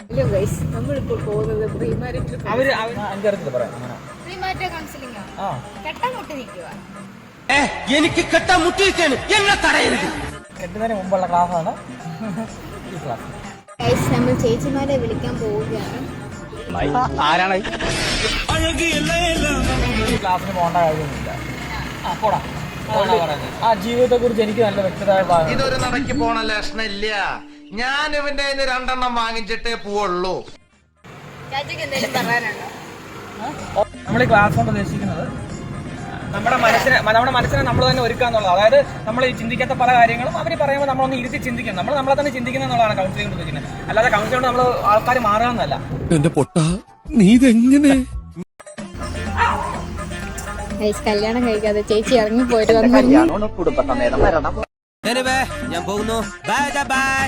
Hello guys, നമ്മളിപ്പോൾ പോകുന്നത് എനിക്ക് കെട്ടാൻ മുട്ടിയിരിക്കാണ്, എന്നെ തടയരുത്. കെട്ടുന്നതിന് മുമ്പുള്ള ക്ലാസ്സാണ് ഈ ക്ലാസ്. ഗൈസ്, നമ്മൾ ചേച്ചിമാരെ വിളിക്കാൻ പോവുകയാണ്. ആരാണ് ഈ ക്ലാസ്സിന് പോകേണ്ട കാര്യമൊന്നുമില്ല. പോടാ. ആ ജീവിതത്തെ കുറിച്ച് എനിക്ക് നല്ല വ്യക്തമായ ഇതൊരു നടക്ക് പോണ ലക്ഷണില്ല. ഞാൻ ഇവന്റെ 2 വാങ്ങിച്ചിട്ടേ പോവുള്ളൂ. ചേച്ചിക്ക് എന്തെങ്കിലും പറയാനുണ്ടോ? നമ്മൾ ഈ ക്ലാസ് കൊണ്ട് ഉദ്ദേശിക്കുന്നത് നമ്മുടെ മനസ്സിനെ നമ്മൾ തന്നെ ഒരുക്കാന്നുള്ളത്. അതായത് നമ്മൾ ഈ ചിന്തിക്കാത്ത പല കാര്യങ്ങളും അവർ പറയുമ്പോൾ നമ്മളൊന്ന് ഇരുത്തി ചിന്തിക്കണം. നമ്മളെ തന്നെ ചിന്തിക്കുന്നത് എന്നുള്ളതാണ് കൗൺസിലിംഗ് കൊണ്ട് ഉദ്ദേശിക്കുന്നത്. അല്ലാതെ കൗൺസിലിംഗ് കൊണ്ട് നമ്മൾ ആൾക്കാർ മാറുകയെന്നല്ല. എന്റെ പൊട്ട, നീ ഇതെങ്ങനെ? കല്യാണം കഴിക്കാതെ ചേച്ചി ഇറങ്ങിപ്പോയിട്ട് വന്നു. കുടുംബസമേതം വരണം. ഞാൻ പോകുന്നു. Bye bye.